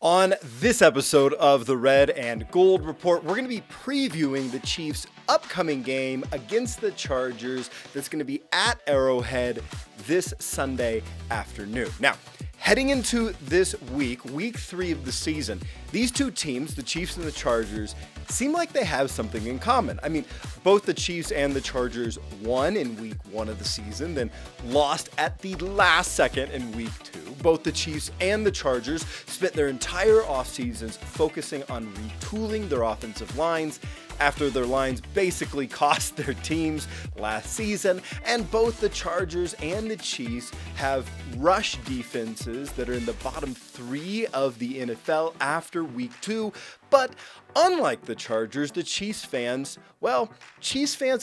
On this episode of the Red and Gold Report, we're going to be previewing the Chiefs' upcoming game against the Chargers that's going to be at Arrowhead this Sunday afternoon. Now, heading into this week 3 of the season, these two teams, the Chiefs and the Chargers, seem like they have something in common. I mean, both the Chiefs and the Chargers won in week 1 of the season, then lost at the last second in week 2. Both the Chiefs and the Chargers spent their entire offseasons focusing on retooling their offensive lines after their lines basically cost their teams last season. And both the Chargers and the Chiefs have rush defenses that are in the bottom 3 of the NFL after week 2. But unlike the Chargers, the Chiefs fans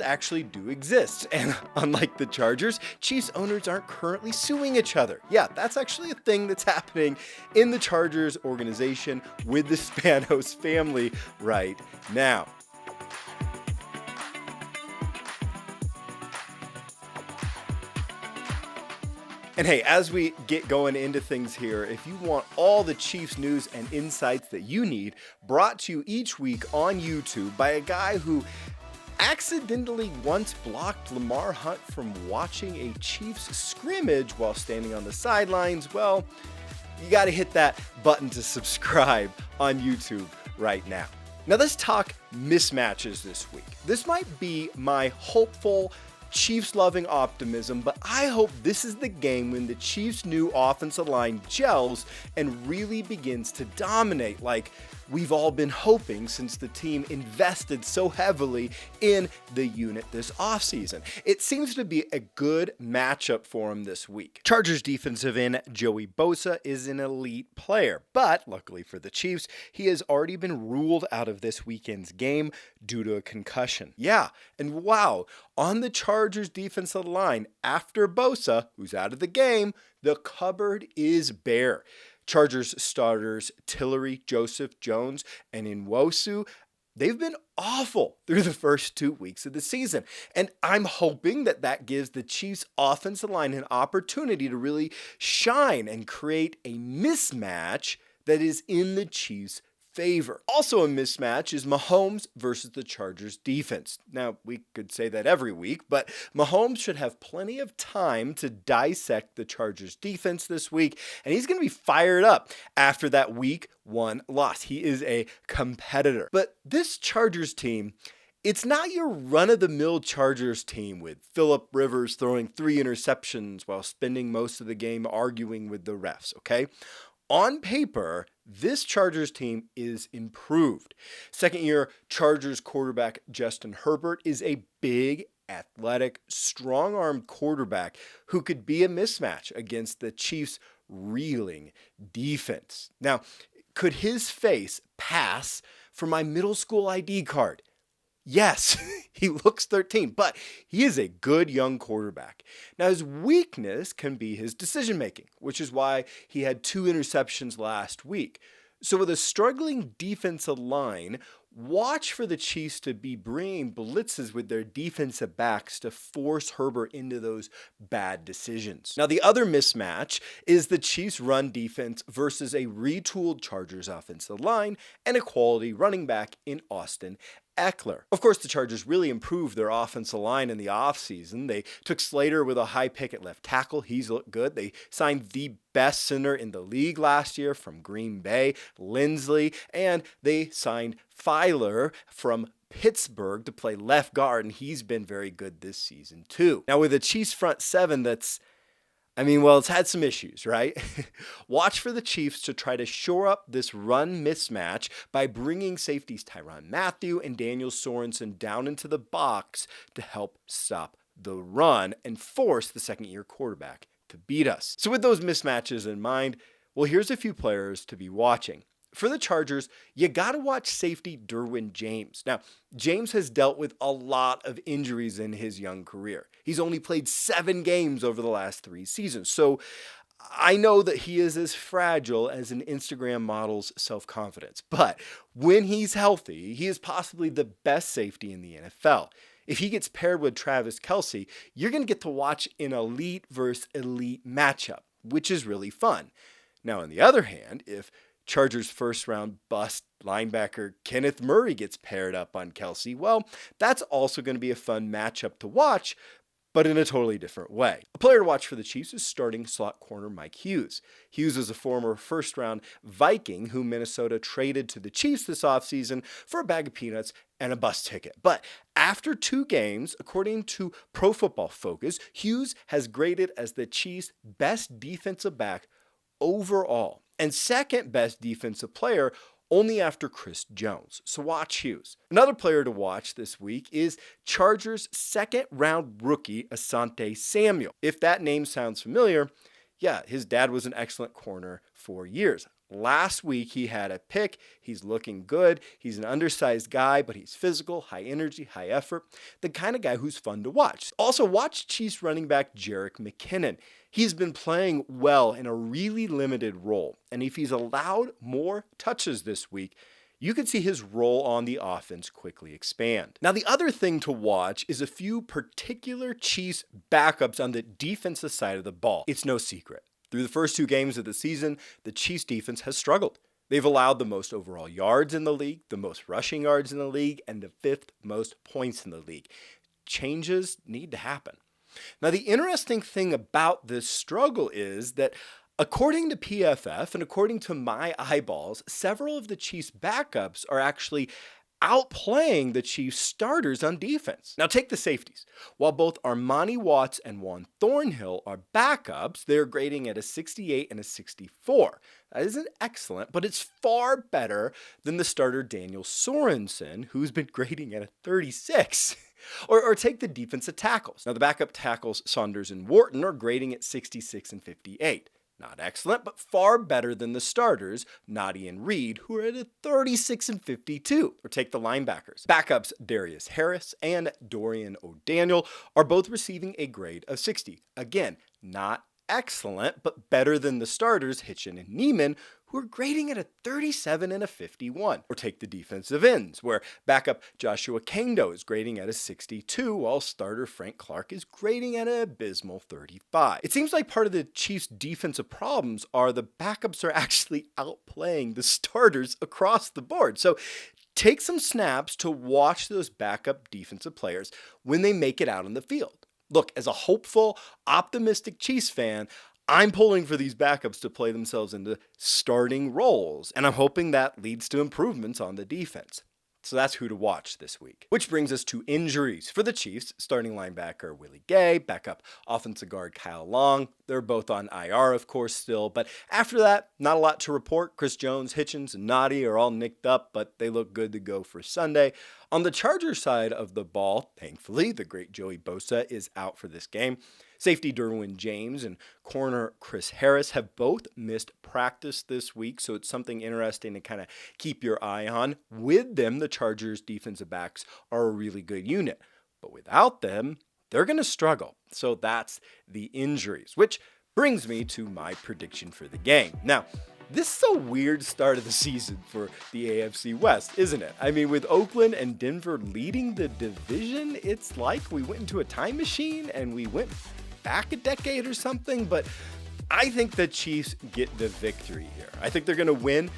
actually do exist. And unlike the Chargers, Chiefs owners aren't currently suing each other. Yeah, that's actually a thing that's happening in the Chargers organization with the Spanos family right now. And hey, as we get going into things here, if you want all the Chiefs news and insights that you need, brought to you each week on YouTube by a guy who accidentally once blocked Lamar Hunt from watching a Chiefs scrimmage while standing on the sidelines, well, you got to hit that button to subscribe on YouTube right now. Now let's talk mismatches this week. This might be my hopeful Chiefs-loving optimism, but I hope this is the game when the Chiefs' new offensive line gels and really begins to dominate like we've all been hoping since the team invested so heavily in the unit this offseason. It seems to be a good matchup for him this week. Chargers defensive end Joey Bosa is an elite player, but luckily for the Chiefs, he has already been ruled out of this weekend's game due to a concussion. Yeah, and wow, on the Chargers defensive line, after Bosa, who's out of the game, the cupboard is bare. Chargers starters Tillery, Joseph, Jones, and Nwosu, they've been awful through the first 2 weeks of the season. And I'm hoping that gives the Chiefs offensive line an opportunity to really shine and create a mismatch that is in the Chiefs' favor. Also a mismatch is Mahomes versus the Chargers defense. Now, we could say that every week, but Mahomes should have plenty of time to dissect the Chargers defense this week, and he's going to be fired up after that week 1 loss. He is a competitor. But this Chargers team, it's not your run-of-the-mill Chargers team with Phillip Rivers throwing 3 interceptions while spending most of the game arguing with the refs, okay? On paper, this Chargers team is improved. Second-year Chargers quarterback Justin Herbert is a big, athletic, strong-armed quarterback who could be a mismatch against the Chiefs' reeling defense. Now, could his face pass for my middle school ID card? Yes, he looks 13, but he is a good young quarterback. Now, his weakness can be his decision-making, which is why he had 2 interceptions last week. So with a struggling defensive line, watch for the Chiefs to be bringing blitzes with their defensive backs to force Herbert into those bad decisions. Now, the other mismatch is the Chiefs' run defense versus a retooled Chargers offensive line and a quality running back in Austin Eckler. Of course, the Chargers really improved their offensive line in the offseason. They took Slater with a high pick at left tackle. He's looked good. They signed the best center in the league last year from Green Bay, Lindsley, and they signed Filer from Pittsburgh to play left guard, and he's been very good this season too. Now, with a Chiefs front 7 it's had some issues, right? Watch for the Chiefs to try to shore up this run mismatch by bringing safeties Tyrann Mathieu and Daniel Sorensen down into the box to help stop the run and force the second-year quarterback to beat us. So with those mismatches in mind, well, here's a few players to be watching. For the Chargers, you got to watch safety Derwin James. Now, James has dealt with a lot of injuries in his young career. He's only played 7 games over the last 3 seasons. So I know that he is as fragile as an Instagram model's self-confidence. But when he's healthy, he is possibly the best safety in the NFL. If he gets paired with Travis Kelce, you're going to get to watch an elite versus elite matchup, which is really fun. Now, on the other hand, if Chargers first-round bust linebacker Kenneth Murray gets paired up on Kelsey. Well, that's also going to be a fun matchup to watch, but in a totally different way. A player to watch for the Chiefs is starting slot corner Mike Hughes. Hughes is a former first-round Viking who Minnesota traded to the Chiefs this offseason for a bag of peanuts and a bus ticket. But after 2 games, according to Pro Football Focus, Hughes has graded as the Chiefs' best defensive back overall and second best defensive player only after Chris Jones. So watch Hughes. Another player to watch this week is Chargers' second-round rookie Asante Samuel. If that name sounds familiar, yeah, his dad was an excellent corner for years. Last week, he had a pick. He's looking good. He's an undersized guy, but he's physical, high energy, high effort. The kind of guy who's fun to watch. Also, watch Chiefs running back Jerick McKinnon. He's been playing well in a really limited role. And if he's allowed more touches this week, you could see his role on the offense quickly expand. Now, the other thing to watch is a few particular Chiefs backups on the defensive side of the ball. It's no secret. Through the first 2 games of the season, the Chiefs defense has struggled. They've allowed the most overall yards in the league, the most rushing yards in the league, and the 5th most points in the league. Changes need to happen. Now, the interesting thing about this struggle is that according to PFF and according to my eyeballs, several of the Chiefs' backups are actually outplaying the Chiefs' starters on defense. Now take the safeties. While both Armani Watts and Juan Thornhill are backups, they're grading at a 68 and a 64. That isn't excellent, but it's far better than the starter Daniel Sorensen, who's been grading at a 36. Or take the defensive tackles. Now the backup tackles Saunders and Wharton are grading at 66 and 58. Not excellent, but far better than the starters, Nadi and Reed, who are at a 36 and 52. Or take the linebackers. Backups Darius Harris and Dorian O'Daniel are both receiving a grade of 60. Again, not excellent, but better than the starters, Hitchen and Neiman, who are grading at a 37 and a 51. Or take the defensive ends, where backup Joshua Kendo is grading at a 62, while starter Frank Clark is grading at an abysmal 35. It seems like part of the Chiefs' defensive problems are the backups are actually outplaying the starters across the board. So take some snaps to watch those backup defensive players when they make it out on the field. Look, as a hopeful, optimistic Chiefs fan, I'm pulling for these backups to play themselves into starting roles, and I'm hoping that leads to improvements on the defense. So that's who to watch this week. Which brings us to injuries. For the Chiefs, starting linebacker Willie Gay, backup offensive guard Kyle Long. They're both on IR, of course, still. But after that, not a lot to report. Chris Jones, Hitchens, and Nadi are all nicked up, but they look good to go for Sunday. On the Chargers side of the ball, thankfully, the great Joey Bosa is out for this game. Safety Derwin James and corner Chris Harris have both missed practice this week, so it's something interesting to kind of keep your eye on. With them, the Chargers defensive backs are a really good unit, but without them, they're going to struggle. So that's the injuries, which brings me to my prediction for the game. Now, this is a weird start of the season for the AFC West, isn't it? I mean, with Oakland and Denver leading the division, it's like we went into a time machine and we went back a decade or something, but I think the Chiefs get the victory here. I think they're going to win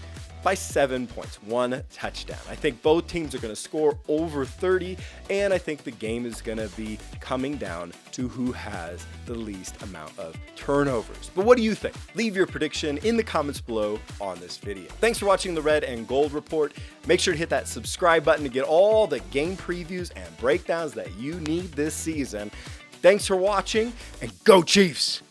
by 7 points, 1 touchdown. I think both teams are going to score over 30, and I think the game is going to be coming down to who has the least amount of turnovers. But what do you think? Leave your prediction in the comments below on this video. Thanks for watching the Red and Gold Report. Make sure to hit that subscribe button to get all the game previews and breakdowns that you need this season. Thanks for watching, and go Chiefs!